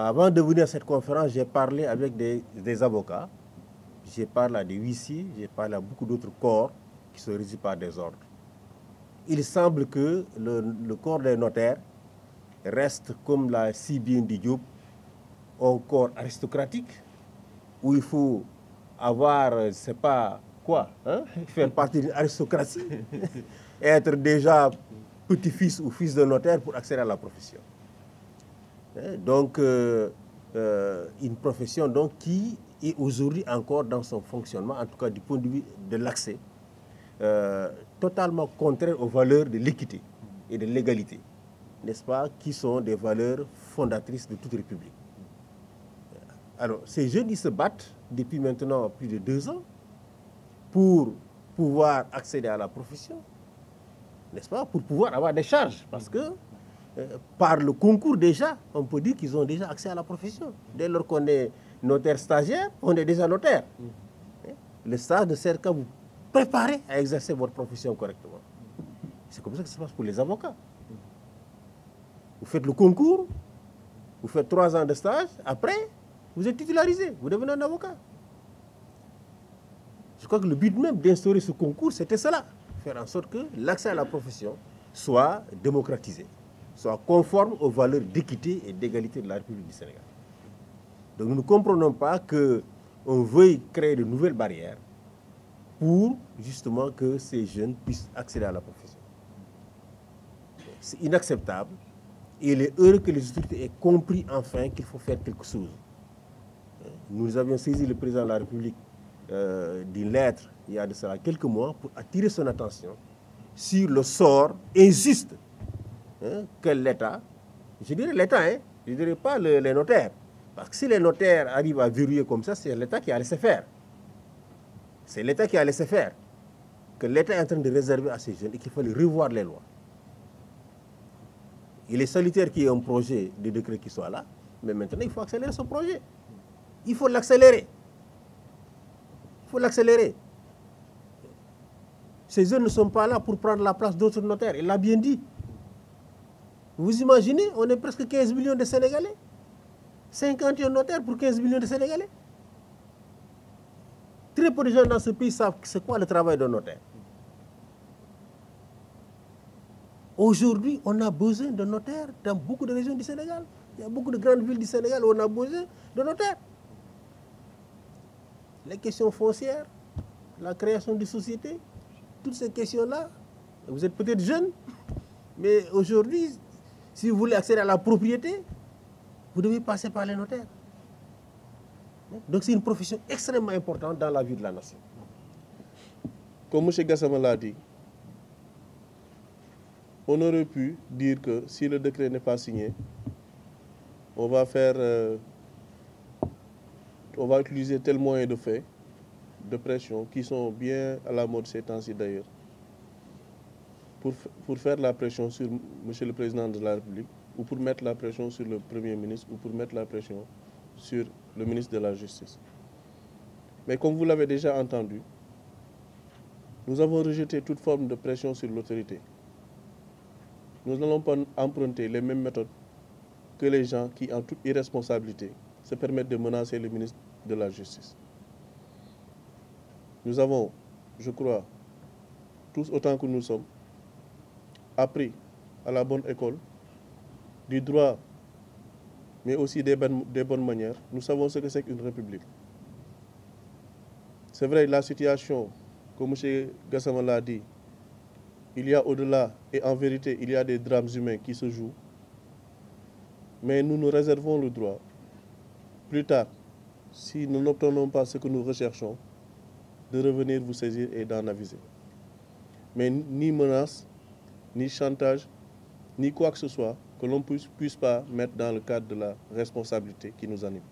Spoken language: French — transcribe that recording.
avant de venir à cette conférence, j'ai parlé avec des avocats, j'ai parlé à des huissiers, j'ai parlé à beaucoup d'autres corps qui sont régis par des ordres. Il semble que le corps des notaires reste, comme l'a si bien dit Diop, un corps aristocratique où il faut avoir, je ne sais pas quoi, hein, faire partie d'une aristocratie, être déjà petit-fils ou fils de notaire pour accéder à la profession. Donc, une profession donc, qui est aujourd'hui encore dans son fonctionnement, en tout cas du point de vue de l'accès, totalement contraire aux valeurs de l'équité et de l'égalité, n'est-ce pas, qui sont des valeurs fondatrices de toute république. Alors, ces jeunes, ils se battent depuis maintenant plus de 2 ans pour pouvoir accéder à la profession, n'est-ce pas, pour pouvoir avoir des charges, parce que par le concours déjà, on peut dire qu'ils ont déjà accès à la profession. Dès lors qu'on est notaire stagiaire, on est déjà notaire. Le stage ne sert qu'à vous préparer à exercer votre profession correctement. C'est comme ça que ça se passe pour les avocats. Vous faites le concours, vous faites 3 ans de stage, après, vous êtes titularisé, vous devenez un avocat. Je crois que le but même d'instaurer ce concours, c'était cela. Faire en sorte que l'accès à la profession soit démocratisé, soit conforme aux valeurs d'équité et d'égalité de la République du Sénégal. Donc nous ne comprenons pas qu'on veuille créer de nouvelles barrières pour justement que ces jeunes puissent accéder à la profession. C'est inacceptable et il est heureux que les autorités aient compris enfin qu'il faut faire quelque chose. Nous avions saisi le président de la République d'une lettre il y a de cela quelques mois pour attirer son attention sur le sort injuste que l'État, je dirais l'État, je ne dirais pas les notaires, parce que si les notaires arrivent à verrouiller comme ça, c'est l'État qui a laissé faire. C'est l'État qui a laissé faire, que l'État est en train de réserver à ces jeunes et qu'il fallait revoir les lois. Il est salutaire qu'il y ait un projet de décret qui soit là, mais maintenant il faut accélérer ce projet. Il faut l'accélérer. Il faut l'accélérer. Ces jeunes ne sont pas là pour prendre la place d'autres notaires, il l'a bien dit. Vous imaginez, on est presque 15 millions de Sénégalais. 51 notaires pour 15 millions de Sénégalais. Très peu de gens dans ce pays savent c'est quoi le travail d'un notaire. Aujourd'hui, on a besoin de notaires dans beaucoup de régions du Sénégal. Il y a beaucoup de grandes villes du Sénégal où on a besoin de notaires. Les questions foncières, la création de sociétés, toutes ces questions-là, vous êtes peut-être jeune, mais aujourd'hui, si vous voulez accéder à la propriété, vous devez passer par les notaires. Donc c'est une profession extrêmement importante dans la vie de la nation. Comme M. Gassama l'a dit, on aurait pu dire que si le décret n'est pas signé, on va utiliser tel moyen de fait, de pression, qui sont bien à la mode ces temps-ci d'ailleurs, pour faire la pression sur M. le Président de la République, ou pour mettre la pression sur le Premier ministre, ou pour mettre la pression sur le ministre de la Justice. Mais comme vous l'avez déjà entendu, nous avons rejeté toute forme de pression sur l'autorité. Nous n'allons pas emprunter les mêmes méthodes que les gens qui, en toute irresponsabilité, se permettent de menacer le ministre de la Justice. Nous avons, je crois, tous autant que nous sommes, appris à la bonne école du droit, mais aussi des bonnes manières. Nous savons ce que c'est qu'une république. C'est vrai, la situation, comme M. Gassama l'a dit, il y a au-delà, et en vérité, il y a des drames humains qui se jouent. Mais nous nous réservons le droit, plus tard, si nous n'obtenons pas ce que nous recherchons, de revenir vous saisir et d'en aviser. Mais ni menace, ni chantage, ni quoi que ce soit que l'on puisse pas mettre dans le cadre de la responsabilité qui nous anime.